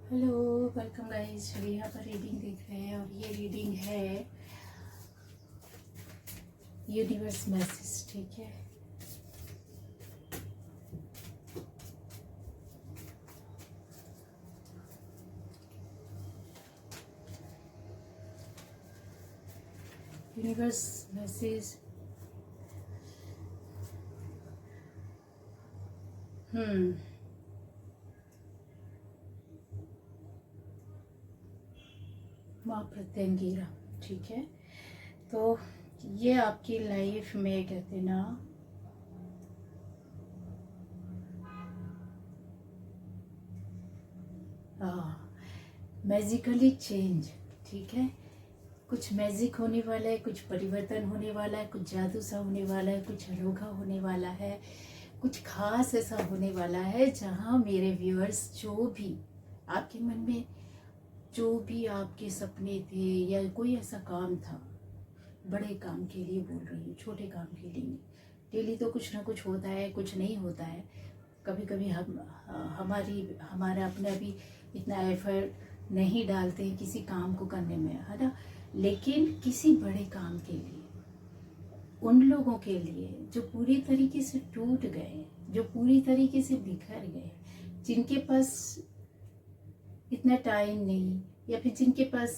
Hello, welcome guys. यहाँ पर reading देख रहे हैं और ये रीडिंग है यूनिवर्स मैसेज। ठीक है, यूनिवर्स मैसेज। माँ प्रत्यंगिरा। ठीक है, तो ये आपकी लाइफ में कहते ना मैजिकली चेंज। ठीक है, कुछ मैजिक होने वाला है, कुछ परिवर्तन होने वाला है, कुछ जादू सा होने वाला है, कुछ अनोखा होने वाला है, कुछ खास ऐसा होने वाला है जहाँ मेरे व्यूअर्स जो भी आपके मन में जो भी आपके सपने थे या कोई ऐसा काम था, बड़े काम के लिए बोल रही हूँ, छोटे काम के लिए नहीं। डेली तो कुछ ना कुछ होता है, कुछ नहीं होता है। कभी कभी हम हमारा अपना भी इतना एफर्ट नहीं डालते हैं किसी काम को करने में, है ना। लेकिन किसी बड़े काम के लिए, उन लोगों के लिए जो पूरी तरीके से टूट गए, जो पूरी तरीके से बिखर गए, जिनके पास इतना टाइम नहीं, या फिर जिनके पास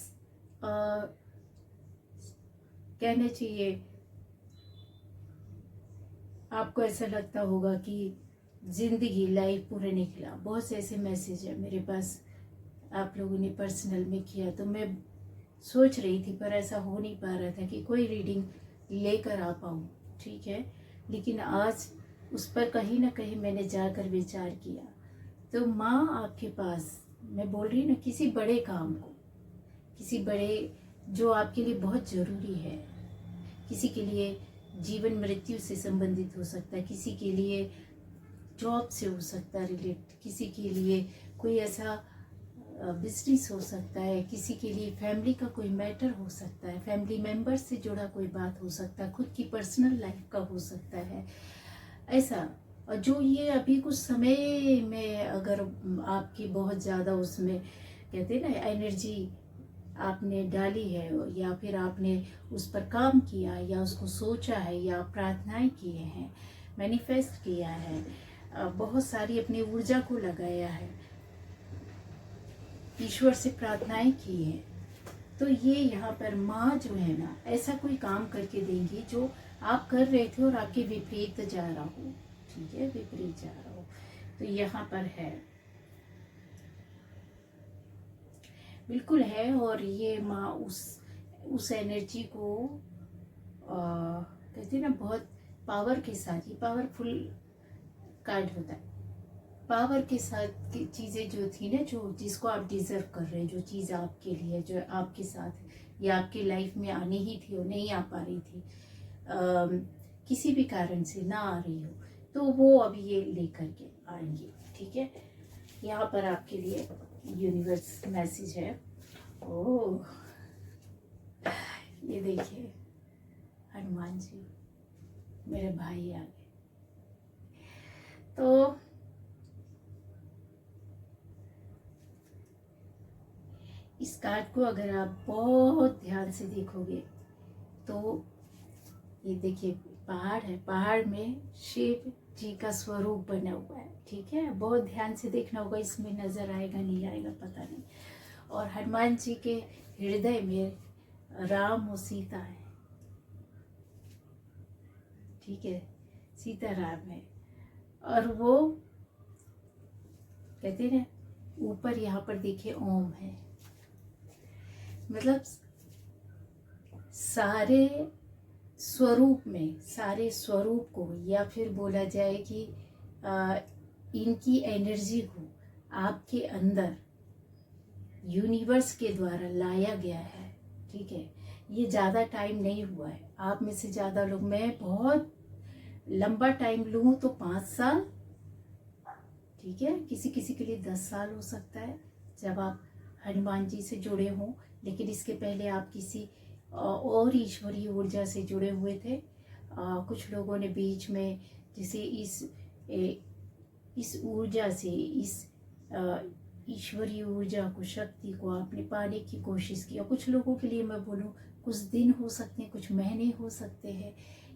कहना चाहिए, आपको ऐसा लगता होगा कि जिंदगी लाइफ पूरे निकला। बहुत से ऐसे मैसेज है मेरे पास, आप लोगों ने पर्सनल में किया, तो मैं सोच रही थी पर ऐसा हो नहीं पा रहा था कि कोई रीडिंग लेकर आ पाऊँ। ठीक है, लेकिन आज उस पर कहीं ना कहीं मैंने जाकर विचार किया। तो माँ आपके पास, मैं बोल रही हूँ ना, किसी बड़े काम को, किसी बड़े जो आपके लिए बहुत ज़रूरी है, किसी के लिए जीवन मृत्यु से संबंधित हो सकता है, किसी के लिए जॉब से हो सकता है रिलेट, किसी के लिए कोई ऐसा बिजनेस हो सकता है, किसी के लिए फैमिली का कोई मैटर हो सकता है, फैमिली मेंबर से जुड़ा कोई बात हो सकता है, खुद की पर्सनल लाइफ का हो सकता है ऐसा। और जो ये अभी कुछ समय में अगर आपकी बहुत ज़्यादा उसमें कहते हैं ना एनर्जी आपने डाली है, या फिर आपने उस पर काम किया, या उसको सोचा है, या प्रार्थनाएं किए हैं, मैनिफेस्ट किया है, बहुत सारी अपनी ऊर्जा को लगाया है, ईश्वर से प्रार्थनाएं की है, तो ये यहाँ पर माँ जो है ना, ऐसा कोई काम करके देंगी जो आप कर रहे थे और आपके विपरीत जा रहा हो। ठीक है, विपरीत जा रहा हो, तो यहाँ पर है, बिल्कुल है। और ये माँ उस एनर्जी को कहते हैं ना, बहुत पावर के साथ, ये पावरफुल कार्ड होता है, पावर के साथ की चीज़ें जो थी ना, जो जिसको आप डिजर्व कर रहे हैं, जो चीज़ आपके लिए, जो आपके साथ या आपकी लाइफ में आनी ही थी और नहीं आ पा रही थी, किसी भी कारण से ना आ रही हो, तो वो अभी ये लेकर के आएंगे। ठीक है, यहाँ पर आपके लिए यूनिवर्स मैसेज है। ओह, ये देखिए, हनुमान जी मेरे भाई आ गए। तो इस कार्ड को अगर आप बहुत ध्यान से देखोगे तो ये देखिए, पहाड़ है, पहाड़ में शिव जी का स्वरूप बना हुआ है। ठीक है, बहुत ध्यान से देखना होगा, इसमें नजर आएगा नहीं आएगा पता नहीं। और हनुमान जी के हृदय में राम और सीता है। ठीक है, सीता राम है, और वो कहते हैं ना, ऊपर यहाँ पर देखिए ओम है। मतलब सारे स्वरूप में, सारे स्वरूप को, या फिर बोला जाए कि इनकी एनर्जी को आपके अंदर यूनिवर्स के द्वारा लाया गया है। ठीक है, ये ज़्यादा टाइम नहीं हुआ है, आप में से ज़्यादा लोग, मैं बहुत लंबा टाइम लूँ तो 5 साल, ठीक है, किसी किसी के लिए 10 साल हो सकता है जब आप हनुमान जी से जुड़े हों। लेकिन इसके पहले आप किसी और ईश्वरीय ऊर्जा से जुड़े हुए थे। कुछ लोगों ने बीच में जैसे इस ऊर्जा से, इस ईश्वरीय ऊर्जा को, शक्ति को आपने पाने की कोशिश की। और कुछ लोगों के लिए मैं बोलूँ, कुछ दिन हो सकते हैं, कुछ महीने हो सकते हैं,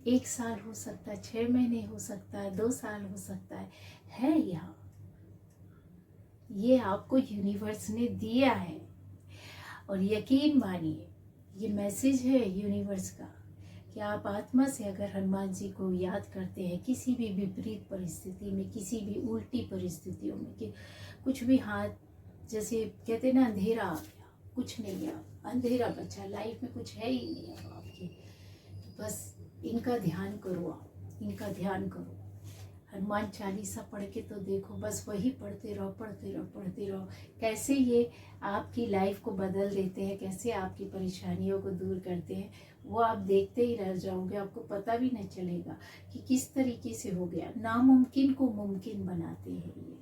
1 साल हो सकता है, 6 महीने हो सकता है, 2 साल हो सकता है यहाँ। ये आपको यूनिवर्स ने दिया है। और यकीन मानिए, ये मैसेज है यूनिवर्स का कि आप आत्मा से अगर हनुमान जी को याद करते हैं किसी भी विपरीत परिस्थिति में, किसी भी उल्टी परिस्थितियों में, कि कुछ भी हाथ, जैसे कहते हैं ना, अंधेरा आ गया, कुछ नहीं है, अंधेरा बचा, लाइफ में कुछ है ही नहीं अब आपकी, तो बस इनका ध्यान करो, आप इनका ध्यान करो। हनुमान चालीसा पढ़ के तो देखो, बस वही पढ़ते रहो, पढ़ते रहो, पढ़ते रहो। कैसे ये आपकी लाइफ को बदल देते हैं, कैसे आपकी परेशानियों को दूर करते हैं, वो आप देखते ही रह जाओगे। आपको पता भी नहीं चलेगा कि किस तरीके से हो गया। नामुमकिन को मुमकिन बनाते हैं ये।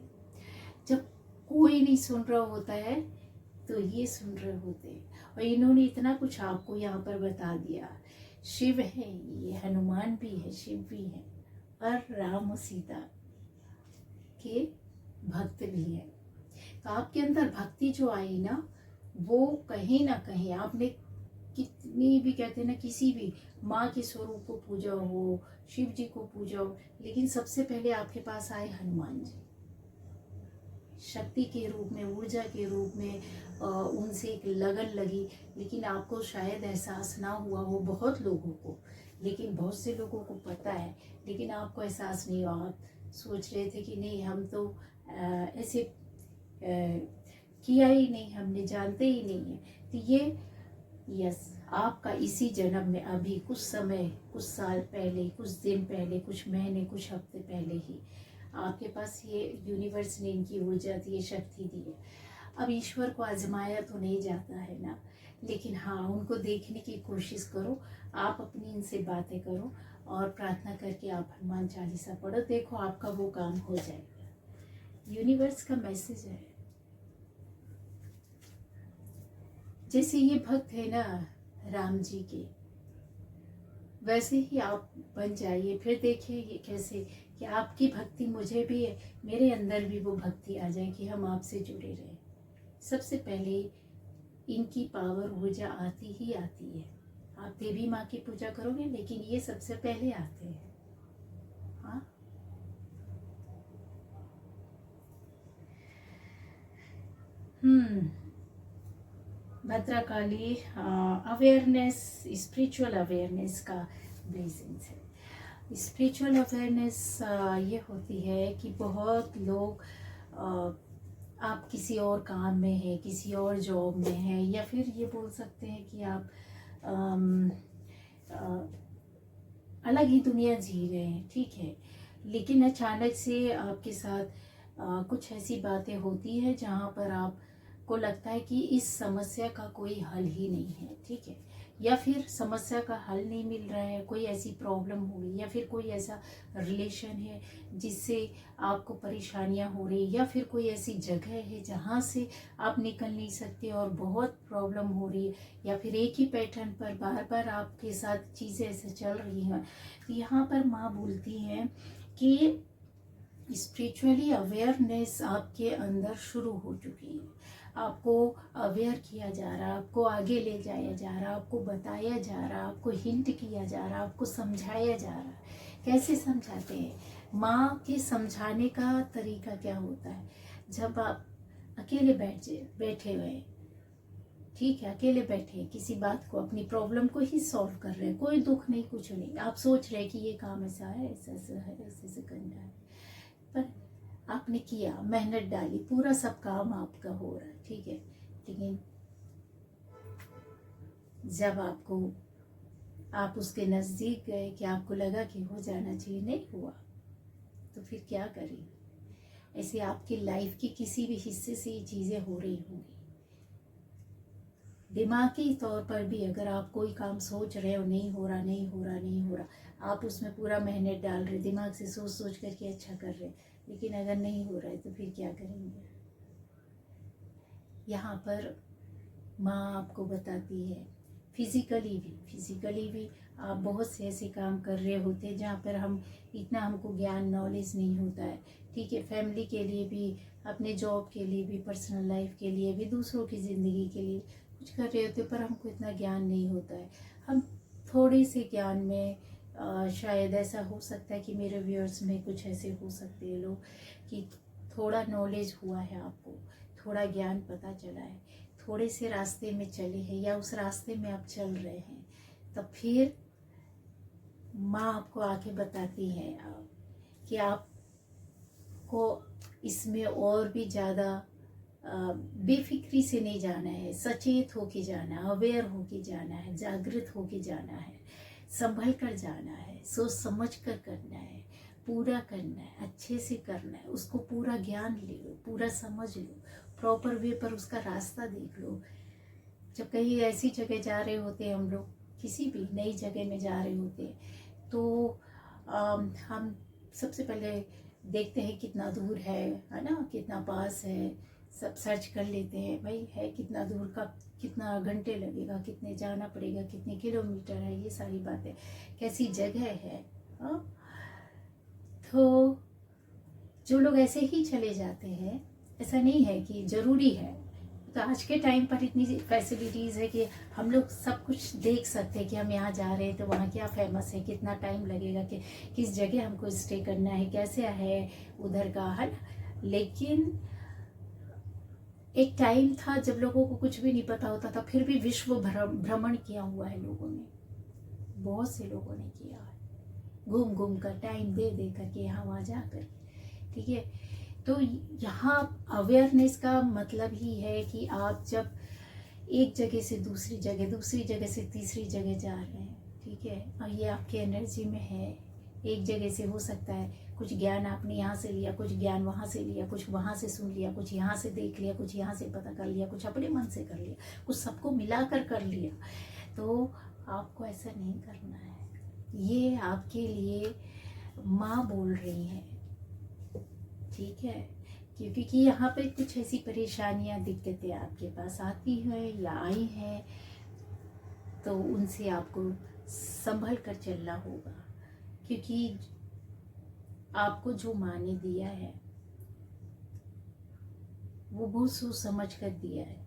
जब कोई नहीं सुन रहा होता है तो ये सुन रहे होते हैं। और इन्होंने इतना कुछ आपको यहाँ पर बता दिया। शिव है, ये हनुमान भी है, शिव भी है, और राम और सीता के भक्त भी है। तो आपके अंदर भक्ति जो आई ना, वो कहीं ना कहीं आपने कितनी भी, कहते हैं ना, किसी भी माँ के स्वरूप को पूजा हो, शिव जी को पूजा हो, लेकिन सबसे पहले आपके पास आए हनुमान जी, शक्ति के रूप में, ऊर्जा के रूप में। उनसे एक लगन लगी, लेकिन आपको शायद एहसास ना हुआ हो, बहुत लोगों को, लेकिन बहुत से लोगों को पता है, लेकिन आपको एहसास नहीं हुआ। आप सोच रहे थे कि नहीं, हम तो ऐसे किया ही नहीं, हमने जानते ही नहीं है। तो ये यस, आपका इसी जन्म में, अभी कुछ समय, कुछ साल पहले, कुछ दिन पहले, कुछ महीने, कुछ हफ्ते पहले ही आपके पास ये यूनिवर्स ने इनकी ऊर्जा दी है, शक्ति दी है। अब ईश्वर को आजमाया तो नहीं जाता है ना, लेकिन हाँ, उनको देखने की कोशिश करो। आप अपनी इनसे बातें करो और प्रार्थना करके आप हनुमान चालीसा पढ़ो, देखो आपका वो काम हो जाएगा। यूनिवर्स का मैसेज है। जैसे ये भक्त है ना राम जी के, वैसे ही आप बन जाइए। फिर देखिए ये कैसे कि आपकी भक्ति मुझे भी है, मेरे अंदर भी वो भक्ति आ जाए कि हम आपसे जुड़े रहें। सबसे पहले इनकी पावर ऊर्जा आती ही आती है। आप देवी माँ की पूजा करोगे, लेकिन ये सबसे पहले आते हैं। हाँ, भद्रकाली अवेयरनेस, स्पिरिचुअल अवेयरनेस का ब्लेसिंग्स है। स्पिरिचुअल अवेयरनेस ये होती है कि बहुत लोग, आप किसी और काम में हैं, किसी और जॉब में हैं, या फिर ये बोल सकते हैं कि आप अलग ही दुनिया जी रहे हैं, ठीक है, लेकिन अचानक से आपके साथ कुछ ऐसी बातें होती है जहाँ पर आपको लगता है कि इस समस्या का कोई हल ही नहीं है, ठीक है, या फिर समस्या का हल नहीं मिल रहा है, कोई ऐसी प्रॉब्लम हो गई, या फिर कोई ऐसा रिलेशन है जिससे आपको परेशानियां हो रही, या फिर कोई ऐसी जगह है जहाँ से आप निकल नहीं सकते और बहुत प्रॉब्लम हो रही है, या फिर एक ही पैटर्न पर बार बार आपके साथ चीज़ें ऐसे चल रही हैं। तो यहाँ पर माँ बोलती हैं कि स्पिरिचुअली अवेयरनेस आपके अंदर शुरू हो चुकी है। आपको अवेयर किया जा रहा है, आपको आगे ले जाया जा रहा है, आपको बताया जा रहा है, आपको हिंट किया जा रहा है, आपको समझाया जा रहा है। कैसे समझाते हैं? माँ के समझाने का तरीका क्या होता है? जब आप अकेले बैठे हुए हैं, ठीक है, अकेले बैठे किसी बात को, अपनी प्रॉब्लम को ही सॉल्व कर रहे हैं, कोई दुख नहीं, कुछ नहीं, आप सोच रहे हैं कि ये काम ऐसा है, ऐसा ऐसा है, ऐसे ऐसे करना है, पर आपने किया, मेहनत डाली, पूरा सब काम आपका हो रहा है, ठीक है, लेकिन जब आप उसके नज़दीक गए कि आपको लगा कि हो जाना चाहिए, नहीं हुआ, तो फिर क्या करें? ऐसे आपकी लाइफ की किसी भी हिस्से से ये चीज़ें हो रही होंगी। दिमागी तौर पर भी अगर आप कोई काम सोच रहे हो, नहीं हो रहा, नहीं हो रहा, नहीं हो रहा, आप उसमें पूरा मेहनत डाल रहे, दिमाग से सोच सोच करके अच्छा कर रहे, लेकिन अगर नहीं हो रहा है तो फिर क्या करेंगे? यहाँ पर माँ आपको बताती है, फिजिकली भी आप बहुत से ऐसे काम कर रहे होते हैं जहाँ पर हमको ज्ञान, नॉलेज नहीं होता है, ठीक है, फैमिली के लिए भी अपने जॉब के लिए भी, पर्सनल लाइफ के लिए भी, दूसरों की ज़िंदगी के लिए कुछ कर रहे होते, पर हमको इतना ज्ञान नहीं होता है। हम थोड़े से ज्ञान में शायद ऐसा हो सकता है कि मेरे व्यूअर्स में कुछ ऐसे हो सकते हैं लोग कि थोड़ा नॉलेज हुआ है आपको, थोड़ा ज्ञान पता चला है, थोड़े से रास्ते में चले हैं या उस रास्ते में आप चल रहे हैं, तब फिर माँ आपको आके बताती है कि आपको इसमें और भी ज़्यादा बेफिक्री से नहीं जाना है, सचेत होके जाना है, अवेयर होके जाना है, जागृत होके जाना है, संभल कर जाना है, सोच समझ कर करना है, पूरा करना है, अच्छे से करना है, उसको पूरा ज्ञान ले लो, पूरा समझ लो, प्रॉपर वे पर उसका रास्ता देख लो। जब कहीं ऐसी जगह जा रहे होते हैं हम लोग, किसी भी नई जगह में जा रहे होते हैं, तो हम सबसे पहले देखते हैं कितना दूर है ना, कितना पास है, सब सर्च कर लेते हैं, भाई है कितना दूर का, कितना घंटे लगेगा, कितने जाना पड़ेगा, कितने किलोमीटर है, ये सारी बातें, कैसी जगह है। हाँ, तो जो लोग ऐसे ही चले जाते हैं, ऐसा नहीं है कि ज़रूरी है, तो आज के टाइम पर इतनी फैसिलिटीज़ है कि हम लोग सब कुछ देख सकते हैं कि हम यहाँ जा रहे हैं तो वहाँ क्या फेमस है, कितना टाइम लगेगा, कि किस जगह हमको स्टे करना है, कैसे है उधर का, है ना। लेकिन एक टाइम था जब लोगों को कुछ भी नहीं पता होता था, फिर भी विश्व भ्रमण किया हुआ है लोगों ने, बहुत से लोगों ने किया है, घूम घूम कर, टाइम दे दे करके, यहाँ वहाँ जा कर। ठीक है, तो यहाँ अवेयरनेस का मतलब ही है कि आप जब एक जगह से दूसरी जगह, दूसरी जगह से तीसरी जगह जा रहे हैं, ठीक है, और ये आपके एनर्जी में है। एक जगह से हो सकता है कुछ ज्ञान आपने यहाँ से लिया, कुछ ज्ञान वहाँ से लिया, कुछ वहाँ से सुन लिया, कुछ यहाँ से देख लिया, कुछ यहाँ से पता कर लिया, कुछ अपने मन से कर लिया, कुछ सबको मिला कर लिया। तो आपको ऐसा नहीं करना है, ये आपके लिए माँ बोल रही है, ठीक है, क्योंकि यहाँ पे कुछ ऐसी परेशानियाँ, दिक्कतें आपके पास आती हैं या आई हैं, तो उनसे आपको संभल कर चलना होगा, क्योंकि आपको जो माँ ने दिया है वो बहुत सोच समझ कर दिया है,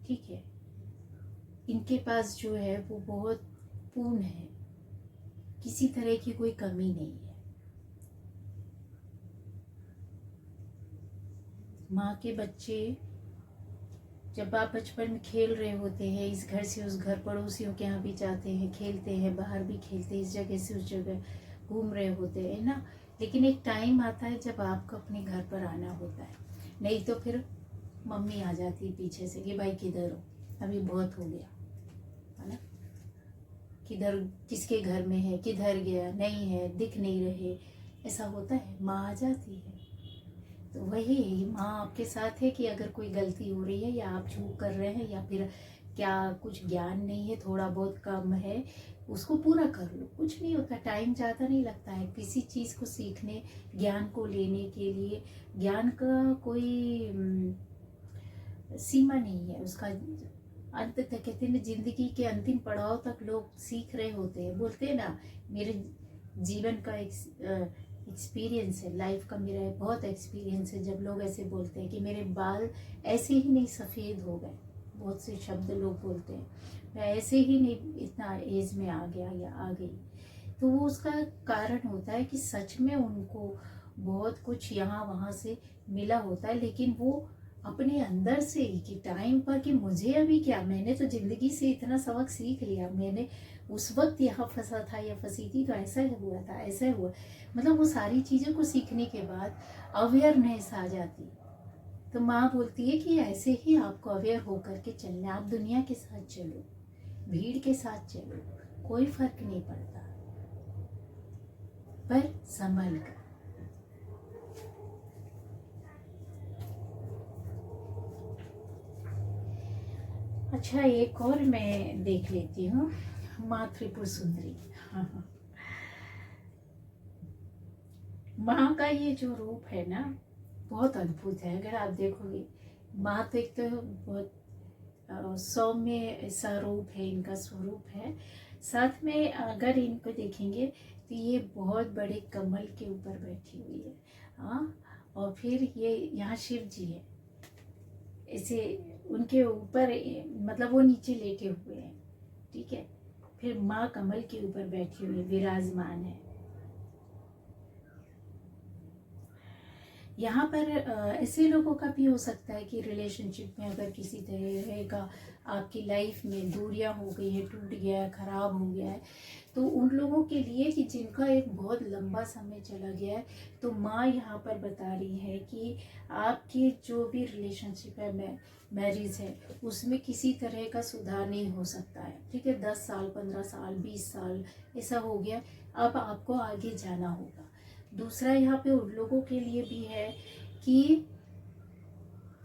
ठीक है। इनके पास जो है वो बहुत पूर्ण है, किसी तरह की कोई कमी नहीं है। माँ के बच्चे, जब आप बचपन में खेल रहे होते हैं, इस घर से उस घर, पड़ोसियों के यहाँ भी जाते हैं, खेलते हैं, बाहर भी खेलते हैं, इस जगह से उस जगह घूम रहे होते हैं ना, लेकिन एक टाइम आता है जब आपको अपने घर पर आना होता है, नहीं तो फिर मम्मी आ जाती है पीछे से कि भाई किधर हो, अभी बहुत हो गया, है ना, किधर, किसके घर में है, किधर गया, नहीं है, दिख नहीं रहे, ऐसा होता है, माँ आ जाती है। तो वही माँ आपके साथ है कि अगर कोई गलती हो रही है या आप चूक कर रहे हैं या फिर क्या कुछ ज्ञान नहीं है, थोड़ा बहुत कम है, उसको पूरा कर लो, कुछ नहीं होता, टाइम ज़्यादा नहीं लगता है किसी चीज़ को सीखने, ज्ञान को लेने के लिए। ज्ञान का कोई सीमा नहीं है, उसका अंत तक, कहते हैं ना, जिंदगी के अंतिम पड़ाव तक लोग सीख रहे होते हैं, बोलते हैं ना, मेरे जीवन का एक्सपीरियंस है, लाइफ का मेरा बहुत एक्सपीरियंस है, जब लोग ऐसे बोलते हैं कि मेरे बाल ऐसे ही नहीं सफ़ेद हो गए, बहुत से शब्द लोग बोलते हैं, मैं ऐसे ही नहीं इतना एज में आ गया या आ गई, तो वो उसका कारण होता है कि सच में उनको बहुत कुछ यहाँ वहाँ से मिला होता है, लेकिन वो अपने अंदर से ही कि टाइम पर कि मुझे अभी क्या, मैंने तो ज़िंदगी से इतना सबक सीख लिया, मैंने उस वक्त यहाँ फंसा था या फंसी थी तो ऐसा हुआ था, ऐसा हुआ, मतलब वो सारी चीज़ों को सीखने के बाद अवेयरनेस आ जाती। तो माँ बोलती है कि ऐसे ही आपको अवेयर होकर के चलना है, आप दुनिया के साथ चलो, भीड़ के साथ चलो, कोई फर्क नहीं पड़ता, पर संभल कर। अच्छा, एक और मैं देख लेती हूँ, माँ त्रिपुर सुंदरी। हाँ हाँ, माँ का ये जो रूप है ना, बहुत अद्भुत है। अगर आप देखोगे, माँ तो एक तो बहुत सौम्य सा रूप है, इनका स्वरूप है, साथ में अगर इनको देखेंगे तो ये बहुत बड़े कमल के ऊपर बैठी हुई है। हाँ, और फिर ये यहाँ शिव जी है, ऐसे उनके ऊपर मतलब वो नीचे लेटे हुए हैं, ठीक है। फिर माँ कमल के ऊपर बैठी हुई विराजमान है। यहाँ पर ऐसे लोगों का भी हो सकता है कि रिलेशनशिप में अगर किसी तरह का आपकी लाइफ में दूरियां हो गई है, टूट गया है, खराब हो गया है, तो उन लोगों के लिए कि जिनका एक बहुत लंबा समय चला गया है, तो माँ यहाँ पर बता रही है कि आपकी जो भी रिलेशनशिप है, मैरिज है, उसमें किसी तरह का सुधार नहीं हो सकता है, ठीक है। 10 साल, 15 साल, 20 साल ऐसा हो गया, अब आपको आगे जाना होगा। दूसरा यहाँ पे उन लोगों के लिए भी है कि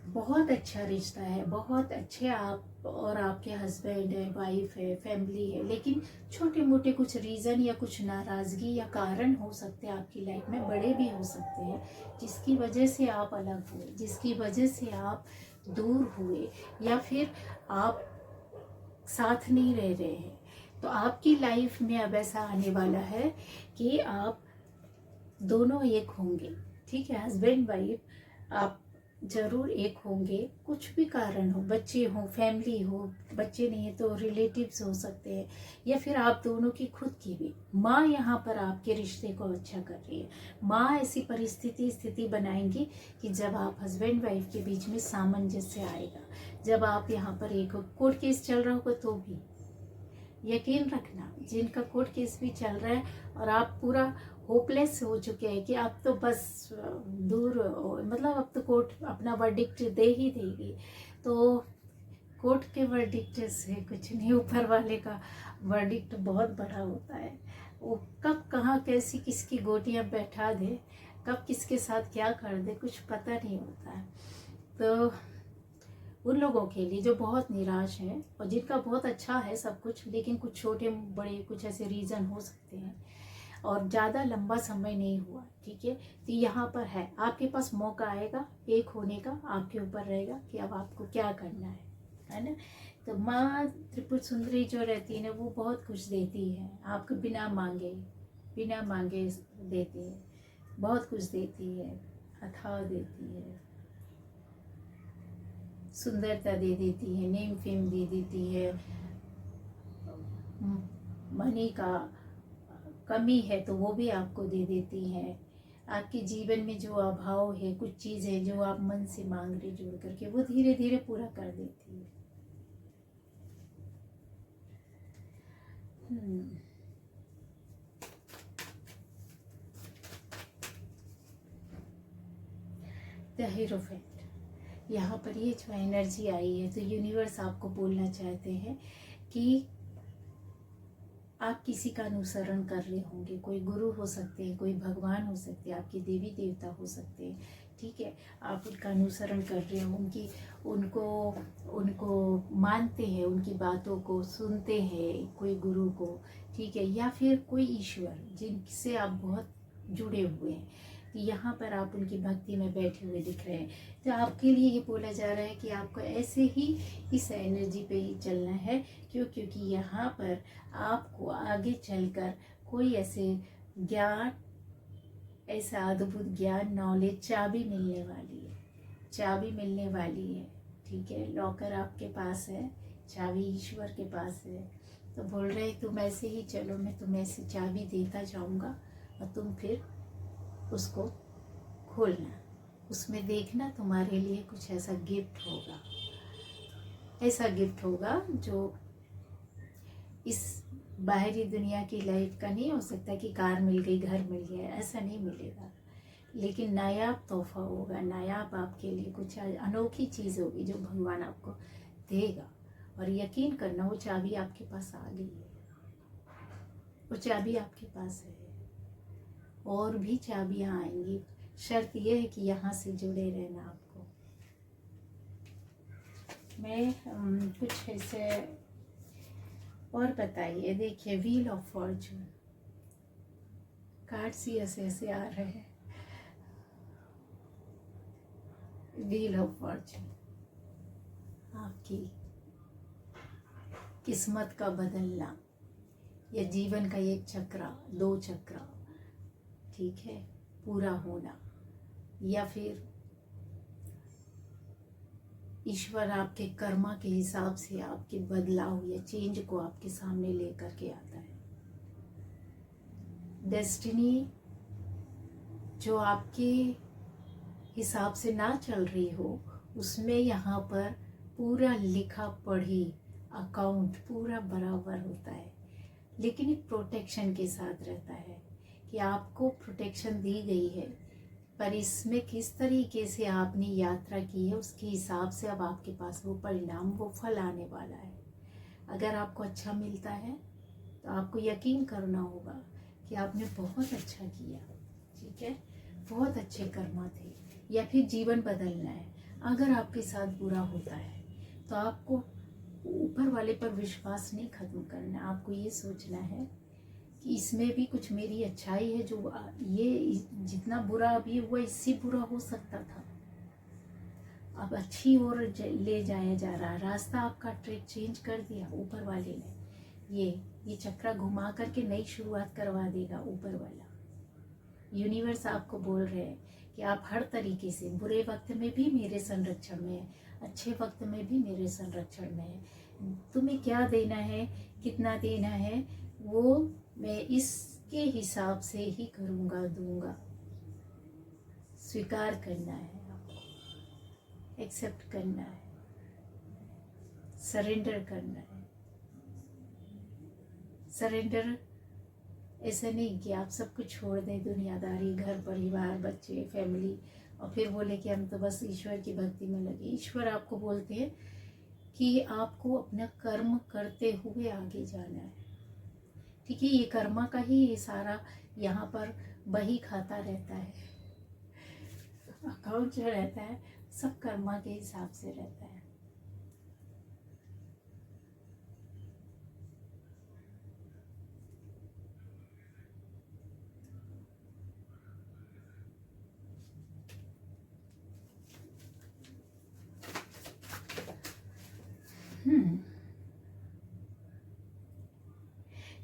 बहुत अच्छा रिश्ता है, बहुत अच्छे आप और आपके हस्बैंड है, वाइफ है, फैमिली है, लेकिन छोटे मोटे कुछ रीज़न या कुछ नाराज़गी या कारण हो सकते हैं आपकी लाइफ में, बड़े भी हो सकते हैं, जिसकी वजह से आप अलग हुए, जिसकी वजह से आप दूर हुए, या फिर आप साथ नहीं रह रहे हैं। तो आपकी लाइफ में अब ऐसा आने वाला है कि आप दोनों एक होंगे, ठीक है। हस्बैंड वाइफ आप जरूर एक होंगे, कुछ भी कारण हो, बच्चे हो, फैमिली हो, बच्चे नहीं है तो रिलेटिव्स हो सकते हैं, या फिर आप दोनों की खुद की भी। माँ यहाँ पर आपके रिश्ते को अच्छा कर रही है। माँ ऐसी स्थिति बनाएंगी कि जब आप हस्बैंड वाइफ के बीच में सामंजस्य आएगा, जब आप यहाँ पर एक कोर्ट केस चल रहा होगा तो भी यकीन रखना, जिनका कोर्ट केस भी चल रहा है और आप पूरा होपलेस हो चुके हैं कि आप तो बस दूर मतलब अब तो कोर्ट अपना वर्डिक्ट दे ही देगी, तो कोर्ट के वर्डिक्ट से कुछ नहीं, ऊपर वाले का वर्डिक्ट बहुत बड़ा होता है। वो कब कहाँ कैसी किसकी गोटियां बैठा दे, कब किसके साथ क्या कर दे, कुछ पता नहीं होता है। तो उन लोगों के लिए जो बहुत निराश है और जिनका बहुत अच्छा है सब कुछ, लेकिन कुछ छोटे बड़े कुछ ऐसे रीज़न हो सकते हैं और ज़्यादा लंबा समय नहीं हुआ, ठीक है। तो यहाँ पर है आपके पास मौका आएगा एक होने का, आपके ऊपर रहेगा कि अब आपको क्या करना है ना। तो माँ त्रिपुर सुंदरी जो रहती है ना, वो बहुत कुछ देती है आपको, बिना मांगे देती है, बहुत कुछ देती है, अथाह देती है, सुंदरता दे देती है, नेम फेम दे देती है। मनी का कमी है तो वो भी आपको दे देती है। आपके जीवन में जो अभाव है, कुछ चीज़ है जो आप मन से मांग रहे जोड़ करके, वो धीरे धीरे पूरा कर देती है। द हीरोफेंट, यहाँ पर ये जो एनर्जी आई है, तो यूनिवर्स आपको बोलना चाहते हैं कि आप किसी का अनुसरण कर रहे होंगे, कोई गुरु हो सकते हैं, कोई भगवान हो सकते हैं, आपके देवी देवता हो सकते हैं, ठीक है। आप उनका अनुसरण कर रहे हो, उनको मानते हैं, उनकी बातों को सुनते हैं, कोई गुरु को, ठीक है, या फिर कोई ईश्वर जिनसे आप बहुत जुड़े हुए हैं, कि यहाँ पर आप उनकी भक्ति में बैठे हुए दिख रहे हैं। तो आपके लिए ये बोला जा रहा है कि आपको ऐसे ही इस एनर्जी पे ही चलना है, क्योंकि यहाँ पर आपको आगे चलकर कोई ऐसे ज्ञान, ऐसा अद्भुत ज्ञान, नॉलेज, चाबी मिलने वाली है, चाबी मिलने वाली है, ठीक है। लॉकर आपके पास है, चाबी ईश्वर के पास है, तो बोल रहे तुम ऐसे ही चलो, मैं तुम्हें ऐसी चाबी देता जाऊंगा और तुम फिर उसको खोलना, उसमें देखना तुम्हारे लिए कुछ ऐसा गिफ्ट होगा, ऐसा गिफ्ट होगा जो इस बाहरी दुनिया की लाइफ का नहीं हो सकता कि कार मिल गई, घर मिल गया, ऐसा नहीं मिलेगा, लेकिन नायाब तोहफा होगा, नायाब आपके लिए कुछ अनोखी चीज़ होगी जो भगवान आपको देगा। और यकीन करना, वो चाबी आपके पास आ गई है, वो चाबी आपके पास है, और भी चाबियाँ आएंगी, शर्त यह है कि यहाँ से जुड़े रहना आपको। मैं कुछ ऐसे और बताइए, देखिए व्हील ऑफ फॉर्चून कार्ड्स ही ऐसे ऐसे आ रहे हैं। व्हील ऑफ फॉर्चून आपकी किस्मत का बदलना, या जीवन का एक चक्र, 2 चक्र, ठीक है, पूरा होना, या फिर ईश्वर आपके कर्मा के हिसाब से आपके बदलाव या चेंज को आपके सामने लेकर के आता है। डेस्टिनी जो आपके हिसाब से ना चल रही हो, उसमें यहाँ पर पूरा लिखा पढ़ी अकाउंट पूरा बराबर होता है, लेकिन एक प्रोटेक्शन के साथ रहता है कि आपको प्रोटेक्शन दी गई है, पर इसमें किस तरीके से आपने यात्रा की है उसके हिसाब से अब आपके पास वो परिणाम, वो फल आने वाला है। अगर आपको अच्छा मिलता है तो आपको यकीन करना होगा कि आपने बहुत अच्छा किया, ठीक है, बहुत अच्छे कर्मा थे, या फिर जीवन बदलना है। अगर आपके साथ बुरा होता है तो आपको ऊपर वाले पर विश्वास नहीं खत्म करना, आपको ये सोचना है कि इसमें भी कुछ मेरी अच्छाई है, जो ये जितना बुरा अभी हुआ इससे बुरा हो सकता था, अब अच्छी ओर ले जाया जा रहा है। रास्ता आपका ट्रैक चेंज कर दिया ऊपर वाले ने, ये चक्रा घुमा करके नई शुरुआत करवा देगा ऊपर वाला। यूनिवर्स आपको बोल रहे हैं कि आप हर तरीके से, बुरे वक्त में भी मेरे संरक्षण में है, अच्छे वक्त में भी मेरे संरक्षण में है। तुम्हें क्या देना है, कितना देना है, वो मैं इसके हिसाब से ही करूँगा, दूंगा। स्वीकार करना है आपको, एक्सेप्ट करना है, सरेंडर करना है। सरेंडर ऐसा नहीं कि आप सब कुछ छोड़ दें, दुनियादारी, घर परिवार, बच्चे, फैमिली, और फिर बोले कि हम तो बस ईश्वर की भक्ति में लगे। ईश्वर आपको बोलते हैं कि आपको अपना कर्म करते हुए आगे जाना है, ठीक है। ये कर्मा का ही ये सारा यहाँ पर बही खाता रहता है, अकाउंट जो रहता है सब कर्मा के हिसाब से रहता है।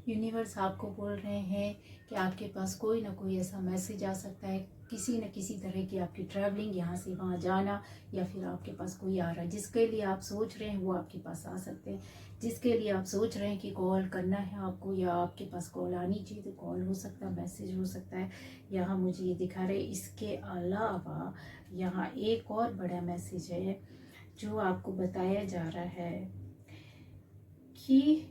यूनिवर्स आपको बोल रहे हैं कि आपके पास कोई ना कोई ऐसा मैसेज आ सकता है, किसी न किसी तरह की आपकी ट्रैवलिंग, यहाँ से वहाँ जाना, या फिर आपके पास कोई आ रहा है जिसके लिए आप सोच रहे हैं वो आपके पास आ सकते हैं। जिसके लिए आप सोच रहे हैं कि कॉल करना है आपको, या आपके पास कॉल आनी चाहिए, तो कॉल हो सकता है, मैसेज हो सकता है। यहाँ मुझे ये दिखा रहे। इसके अलावा यहाँ एक और बड़ा मैसेज है जो आपको बताया जा रहा है कि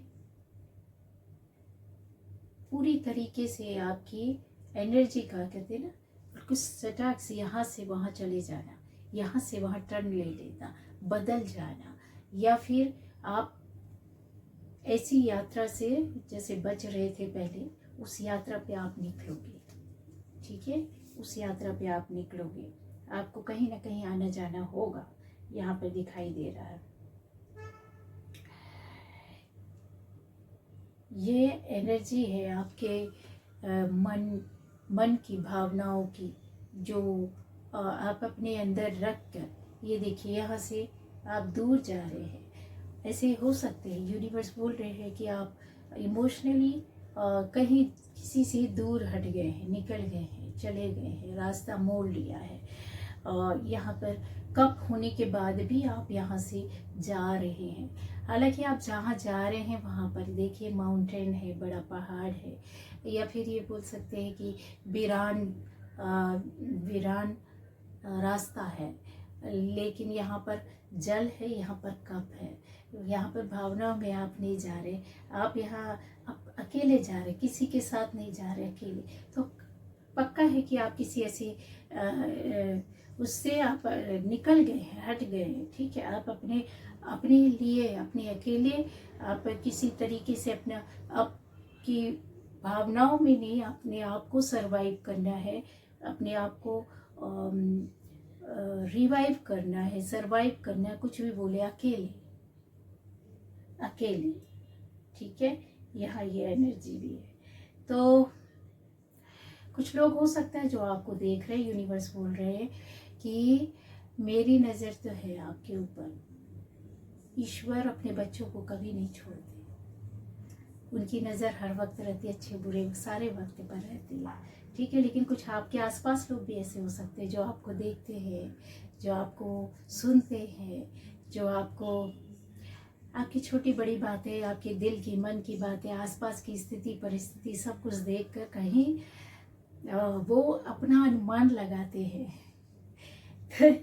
पूरी तरीके से आपकी एनर्जी का, कहते हैं ना, कुछ सटाक से यहाँ से वहाँ चले जाना, यहाँ से वहाँ टर्न ले लेना, बदल जाना, या फिर आप ऐसी यात्रा से जैसे बच रहे थे पहले, उस यात्रा पे आप निकलोगे, ठीक है, उस यात्रा पे आप निकलोगे। आपको कहीं ना कहीं आना जाना होगा, यहाँ पर दिखाई दे रहा है। ये एनर्जी है आपके मन की, भावनाओं की, जो आप अपने अंदर रख कर, ये देखिए यहाँ से आप दूर जा रहे हैं। ऐसे हो सकते हैं, यूनिवर्स बोल रहे हैं कि आप इमोशनली कहीं किसी से दूर हट गए हैं, निकल गए हैं, चले गए हैं, रास्ता मोड़ लिया है। यहाँ पर कप होने के बाद भी आप यहाँ से जा रहे हैं। हालांकि आप जहाँ जा रहे हैं वहाँ पर देखिए माउंटेन है, बड़ा पहाड़ है, या फिर ये बोल सकते हैं कि वीरान रास्ता है, लेकिन यहाँ पर जल है, यहाँ पर कप है। यहाँ पर भावनाओं में आप नहीं जा रहे, आप यहाँ अकेले जा रहे, किसी के साथ नहीं जा रहे, अकेले। तो पक्का है कि आप किसी ऐसी उससे आप निकल गए हैं, हट गए हैं, ठीक है। आप अपने लिए, अपने अकेले, आप किसी तरीके से अपना आपकी भावनाओं में नहीं, अपने आप को सरवाइव करना है, अपने आप को रिवाइव करना है, सरवाइव करना है, कुछ भी बोले, अकेले अकेले, ठीक है। यहाँ ये एनर्जी भी है। तो कुछ लोग हो सकता है जो आपको देख रहे हैं, यूनिवर्स बोल रहे हैं कि मेरी नज़र तो है आपके ऊपर। ईश्वर अपने बच्चों को कभी नहीं छोड़ते, उनकी नज़र हर वक्त रहती है, अच्छे बुरे सारे वक्त पर रहती है। ठीक है। लेकिन कुछ आपके आसपास लोग भी ऐसे हो सकते हैं जो आपको देखते हैं, जो आपको सुनते हैं, जो आपको आपकी छोटी बड़ी बातें, आपके दिल की मन की बातें, आसपास की स्थिति परिस्थिति सब कुछ देख कर कहीं वो अपना अनुमान लगाते हैं। तो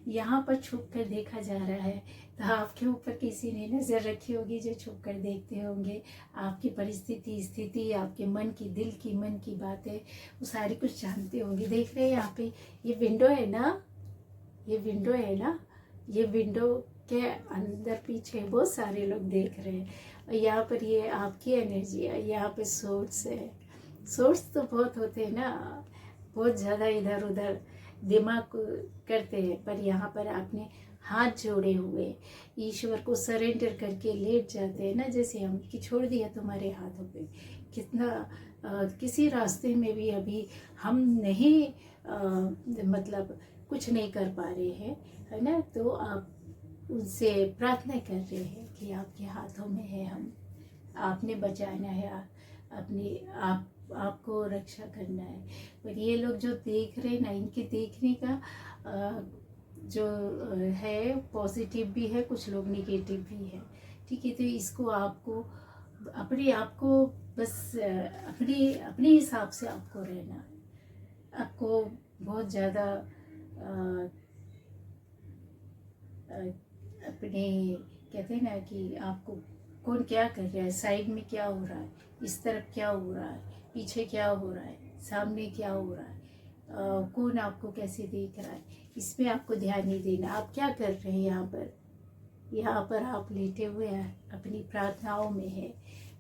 यहाँ पर छुप कर देखा जा रहा है, तो आपके ऊपर किसी ने नज़र रखी होगी जो छुप कर देखते होंगे। आपकी परिस्थिति स्थिति, आपके मन की दिल की मन की बातें, वो सारी कुछ जानते होंगे। देख रहे हैं यहाँ पे ये विंडो है ना, ये विंडो है ना, ये विंडो के अंदर पीछे बहुत सारे लोग देख रहे हैं। और यहाँ पर ये आपकी एनर्जी है, यहाँ पे सोर्स है। सोर्स तो बहुत होते हैं ना, बहुत ज़्यादा इधर उधर दिमाग करते हैं, पर यहाँ पर आपने हाथ जोड़े हुए ईश्वर को सरेंडर करके लेट जाते हैं ना, जैसे हम कि छोड़ दिया तुम्हारे हाथों पे। कितना किसी रास्ते में भी अभी हम नहीं मतलब कुछ नहीं कर पा रहे हैं, है ना, तो आप उनसे प्रार्थना कर रहे हैं कि आपके हाथों में है हम, आपने बचाना है, अपनी आपको रक्षा करना है। पर ये लोग जो देख रहे हैं ना, इनके देखने का जो है पॉजिटिव भी है, कुछ लोग निगेटिव भी है। ठीक है, तो इसको आपको अपने आप को बस अपने हिसाब से आपको रहना है। आपको बहुत ज़्यादा अपने कहते हैं ना कि आपको कौन क्या कर रहा है, साइड में क्या हो रहा है, इस तरफ क्या हो रहा है, पीछे क्या हो रहा है, सामने क्या हो रहा है, कौन आपको कैसे देख रहा है, इस पे आपको ध्यान नहीं देना। आप क्या कर रहे हैं यहाँ पर आप लेटे हुए हैं, अपनी प्रार्थनाओं में है,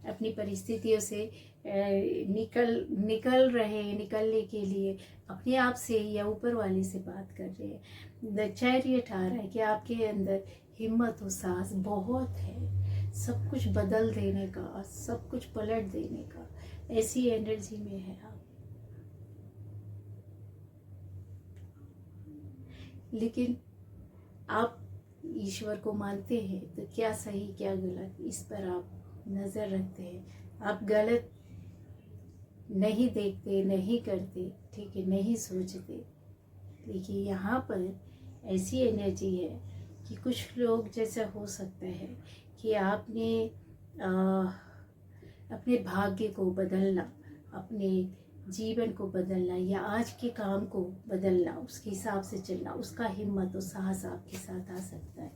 अपनी परिस्थितियों से निकल रहे हैं, निकलने के लिए अपने आप से या ऊपर वाले से बात कर रहे हैं। द चैरियट आ रहा है कि आपके अंदर हिम्मत और साहस बहुत है, सब कुछ बदल देने का, सब कुछ पलट देने का, ऐसी एनर्जी में है आप। लेकिन आप ईश्वर को मानते हैं तो क्या सही क्या गलत, इस पर आप नज़र रखते हैं। आप गलत नहीं देखते, नहीं करते, ठीक है, नहीं सोचते। देखिए यहाँ पर ऐसी एनर्जी है कि कुछ लोग जैसा हो सकता है कि आपने अपने भाग्य को बदलना, अपने जीवन को बदलना या आज के काम को बदलना, उसके हिसाब से चलना, उसका हिम्मत और साहस आपके साथ आ सकता है।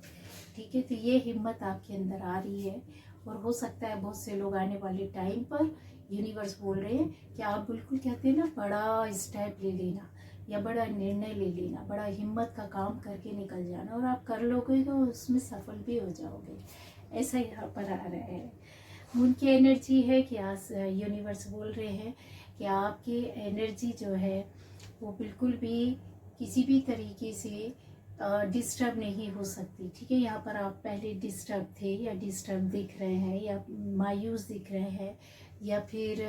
ठीक है, तो ये हिम्मत आपके अंदर आ रही है और हो सकता है बहुत से लोग आने वाले टाइम पर यूनिवर्स बोल रहे हैं कि आप बिल्कुल कहते हैं ना, बड़ा स्टेप ले लेना या बड़ा निर्णय ले लेना, बड़ा हिम्मत का काम करके निकल जाना, और आप कर लोगे तो उसमें सफल भी हो जाओगे। ऐसा यहाँ पर आ रहा है। मून की एनर्जी है कि आज यूनिवर्स बोल रहे हैं कि आपकी एनर्जी जो है वो बिल्कुल भी किसी भी तरीके से डिस्टर्ब नहीं हो सकती। ठीक है, यहाँ पर आप पहले डिस्टर्ब थे या डिस्टर्ब दिख रहे हैं या मायूस दिख रहे हैं या फिर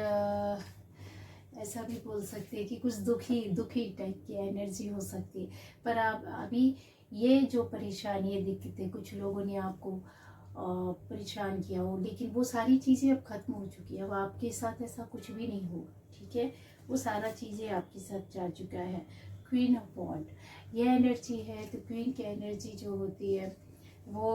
ऐसा भी बोल सकते हैं कि कुछ दुखी टाइप की एनर्जी हो सकती है। पर आप अभी ये जो परेशानी है, दिक्कतें, कुछ लोगों ने आपको परेशान किया हो, लेकिन वो सारी चीज़ें अब खत्म हो चुकी है। अब आपके साथ ऐसा कुछ भी नहीं होगा। ठीक है, वो सारा चीज़ें आपके साथ जा चुका है। क्वीन ऑफ वॉन्ड ये एनर्जी है। तो क्वीन की एनर्जी जो होती है वो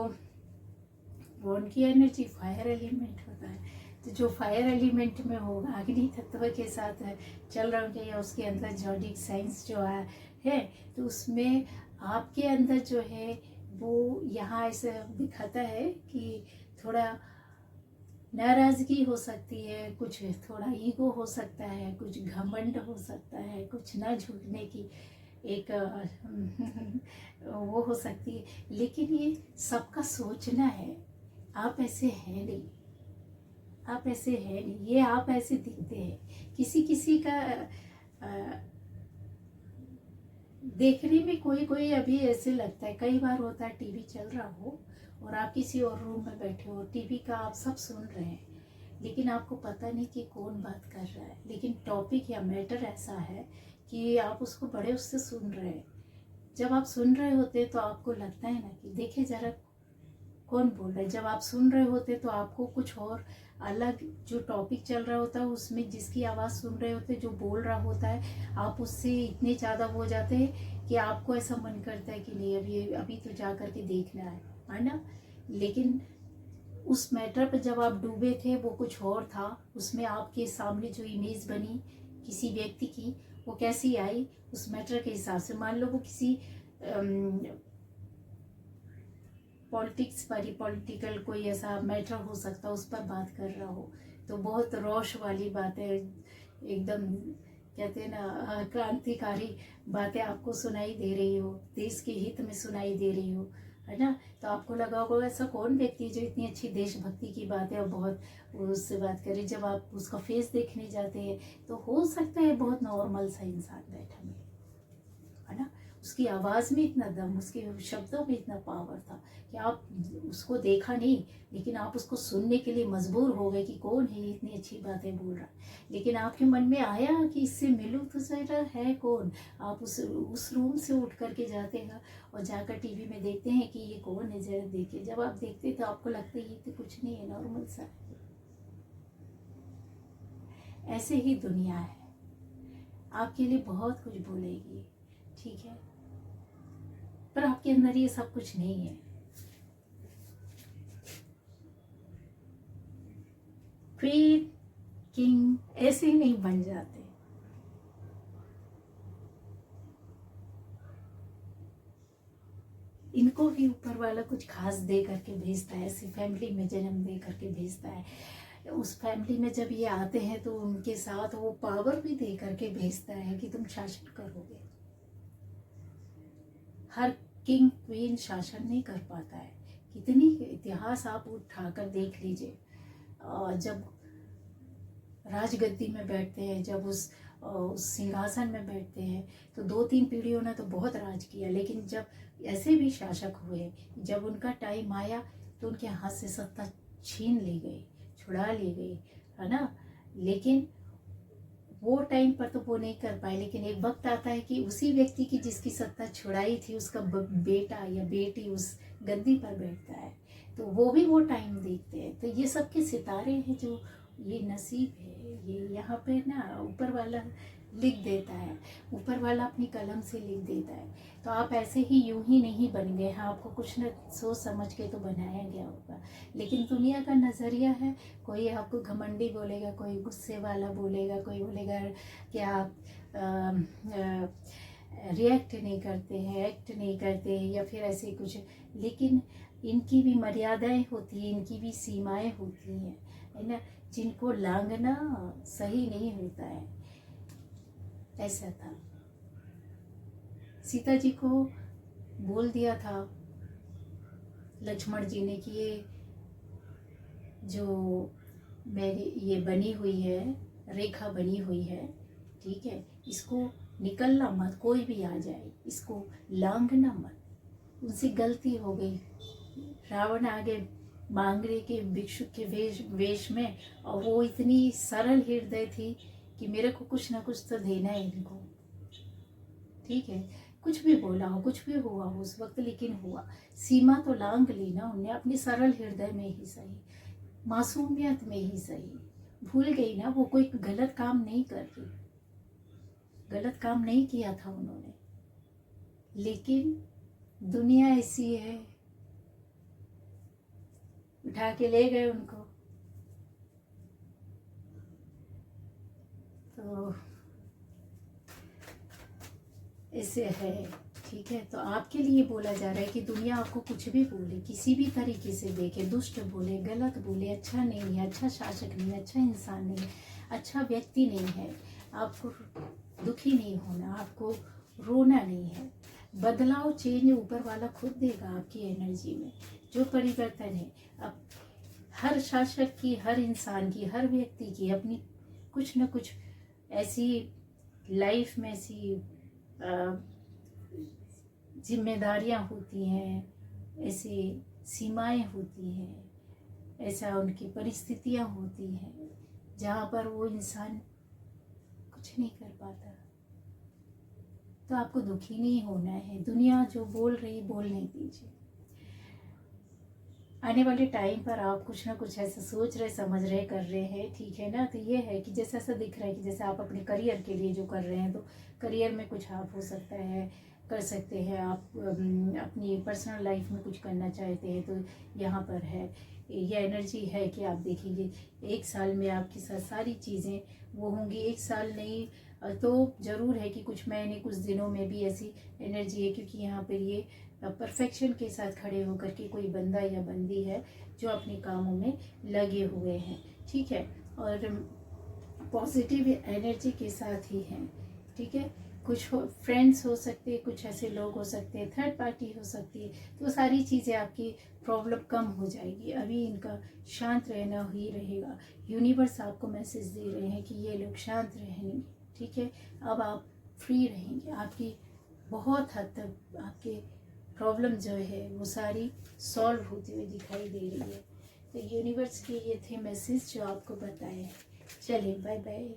वॉन्ड की एनर्जी फायर एलिमेंट होता है। तो जो फायर एलिमेंट में होगा, अग्नि तत्व के साथ चल रहा होगा या उसके अंदर जॉडिक साइंस जो है, तो उसमें आपके अंदर जो है वो यहाँ ऐसा दिखाता है कि थोड़ा नाराज़गी हो सकती है, कुछ थोड़ा ईगो हो सकता है, कुछ घमंड हो सकता है, कुछ ना झुकने की एक वो हो सकती है। लेकिन ये सबका सोचना है, आप ऐसे हैं नहीं, आप ऐसे हैं नहीं, ये आप ऐसे दिखते हैं। किसी किसी का देखने में कोई अभी ऐसे लगता है, कई बार होता है टीवी चल रहा हो और आप किसी और रूम में बैठे हो, टीवी का आप सब सुन रहे हैं, लेकिन आपको पता नहीं कि कौन बात कर रहा है। लेकिन टॉपिक या मैटर ऐसा है कि आप उसको बड़े उससे सुन रहे हैं। जब आप सुन रहे होते हैं तो आपको लगता है ना कि देखे जरा कौन बोल रहा है? जब आप सुन रहे होते तो आपको कुछ और अलग जो टॉपिक चल रहा होता है उसमें जिसकी आवाज़ सुन रहे होते, जो बोल रहा होता है, आप उससे इतने ज़्यादा हो जाते हैं कि आपको ऐसा मन करता है कि नहीं अभी अभी तो जा कर के देखना है ना। लेकिन उस मैटर पर जब आप डूबे थे वो कुछ और था, उसमें आपके सामने जो इमेज बनी किसी व्यक्ति की वो कैसी आई उस मैटर के हिसाब से। मान लो वो किसी पॉलिटिक्स पर ही, पॉलिटिकल कोई ऐसा मैटर हो सकता है उस पर बात कर रहा हो तो बहुत रोश वाली बातें एकदम कहते हैं ना क्रांतिकारी बातें आपको सुनाई दे रही हो, देश के हित में सुनाई दे रही हो, है ना। तो आपको लगा होगा ऐसा कौन व्यक्ति है जो इतनी अच्छी देशभक्ति की बातें और बहुत उससे बात करे। जब आप उसका फेस देखने जाते हैं तो हो सकता है बहुत नॉर्मल सा इंसान बैठा मिले, है ना। उसकी आवाज़ में इतना दम, उसके शब्दों में इतना पावर था कि आप उसको देखा नहीं लेकिन आप उसको सुनने के लिए मजबूर हो गए कि कौन है इतनी अच्छी बातें बोल रहा है। लेकिन आपके मन में आया कि इससे मिलूं तो जरा है कौन। आप उस रूम से उठ करके जाते हैं और जाकर टीवी में देखते हैं कि ये कौन है, जरा देखिए। जब आप देखते तो आपको लगता है ये तो कुछ नहीं है, नॉर्मल सा है। ऐसे ही दुनिया है, आपके लिए बहुत कुछ बोलेगी, ठीक है, पर आपके अंदर ये सब कुछ नहीं है। क्वीन किंग ऐसे ही नहीं बन जाते। इनको भी ऊपर वाला कुछ खास दे करके भेजता है, ऐसी फैमिली में जन्म दे करके भेजता है। उस फैमिली में जब ये आते हैं तो उनके साथ वो पावर भी दे करके भेजता है कि तुम शासन करोगे। हर किंग क्वीन शासन नहीं कर पाता है। कितनी इतिहास आप उठाकर देख लीजिए, जब राजगद्दी में बैठते हैं, जब उस सिंहासन में बैठते हैं तो 2-3 पीढ़ियों ने तो बहुत राज किया, लेकिन जब ऐसे भी शासक हुए, जब उनका टाइम आया तो उनके हाथ से सत्ता छीन ली गई, छुड़ा ली गई, है ना। लेकिन वो टाइम पर तो वो नहीं कर पाए, लेकिन एक वक्त आता है कि उसी व्यक्ति की जिसकी सत्ता छुड़ाई थी उसका बेटा या बेटी उस गद्दी पर बैठता है, तो वो भी वो टाइम देखते हैं। तो ये सब के सितारे हैं, जो ये नसीब है, ये यहाँ पे ना ऊपर वाला लिख देता है, ऊपर वाला अपनी कलम से लिख देता है। तो आप ऐसे ही यूं ही नहीं बन गए, हाँ आपको कुछ न सोच समझ के तो बनाया गया होगा। लेकिन दुनिया का नज़रिया है, कोई आपको घमंडी बोलेगा, कोई गुस्से वाला बोलेगा, कोई बोलेगा कि आप रिएक्ट नहीं करते हैं, एक्ट नहीं करते हैं, या फिर ऐसे कुछ। लेकिन इनकी भी मर्यादाएं होती हैं, इनकी भी सीमाएं होती हैं, है ना, जिनको लांघना सही नहीं होता है। ऐसा था, सीता जी को बोल दिया था लक्ष्मण जी ने कि ये जो मेरी ये बनी हुई है, रेखा बनी हुई है, ठीक है, इसको निकलना मत, कोई भी आ जाए इसको लांघना मत। उनसे गलती हो गई, रावण आगे मांगने के भिक्षुक के वेश में, और वो इतनी सरल हृदय थी कि मेरे को कुछ ना कुछ तो देना है इनको, ठीक है। कुछ भी बोला हो, कुछ भी हुआ हो उस वक्त, लेकिन हुआ, सीमा तो लांघ ली ना उनने, अपनी सरल हृदय में ही सही, मासूमियत में ही सही, भूल गई ना, वो कोई गलत काम नहीं कर रही, गलत काम नहीं किया था उन्होंने। लेकिन दुनिया ऐसी है, उठा के ले गए उनको। तो ऐसे है, ठीक है। तो आपके लिए बोला जा रहा है कि दुनिया आपको कुछ भी बोले, किसी भी तरीके से देखे, दुष्ट बोले, गलत बोले, अच्छा नहीं है, अच्छा शासक नहीं है, अच्छा इंसान नहीं है, अच्छा व्यक्ति नहीं है, आपको दुखी नहीं होना, आपको रोना नहीं है। बदलाव, चेंज ऊपर वाला खुद देगा आपकी एनर्जी में, जो परिवर्तन है। अब हर शासक की, हर इंसान की, हर व्यक्ति की अपनी कुछ न कुछ ऐसी लाइफ में ऐसी जिम्मेदारियां होती हैं, ऐसी सीमाएं होती हैं, ऐसा उनकी परिस्थितियां होती हैं जहाँ पर वो इंसान कुछ नहीं कर पाता। तो आपको दुखी नहीं होना है, दुनिया जो बोल रही बोलने दीजिए। आने वाले टाइम पर आप कुछ ना कुछ ऐसा सोच रहे, समझ रहे, कर रहे हैं, ठीक है ना। तो ये है कि जैसे ऐसा दिख रहा है कि जैसे आप अपने करियर के लिए जो कर रहे हैं, तो करियर में कुछ आप हो सकता है कर सकते हैं। आप अपनी पर्सनल लाइफ में कुछ करना चाहते हैं तो यहाँ पर है, ये एनर्जी है कि आप देखेंगे 1 साल में आपके साथ सारी चीज़ें वो होंगी। 1 साल नहीं तो ज़रूर है कि कुछ महीने, कुछ दिनों में भी ऐसी एनर्जी है, क्योंकि यहाँ पर ये परफेक्शन के साथ खड़े होकर के कोई बंदा या बंदी है जो अपने कामों में लगे हुए हैं, ठीक है। और पॉजिटिव एनर्जी के साथ ही हैं, ठीक है। कुछ फ्रेंड्स हो सकते हैं, कुछ ऐसे लोग हो सकते हैं, थर्ड पार्टी हो सकती है, तो सारी चीज़ें आपकी प्रॉब्लम कम हो जाएगी। अभी इनका शांत रहना ही रहेगा। यूनिवर्स आपको मैसेज दे रहे हैं कि ये लोग शांत रहेंगे, ठीक है। अब आप फ्री रहेंगे, आपकी बहुत हद तक आपके प्रॉब्लम जो है वो सारी सॉल्व होती हुई दिखाई दे रही है। तो यूनिवर्स के ये थे मैसेज जो आपको बताए हैं। चलिए बाय बाय।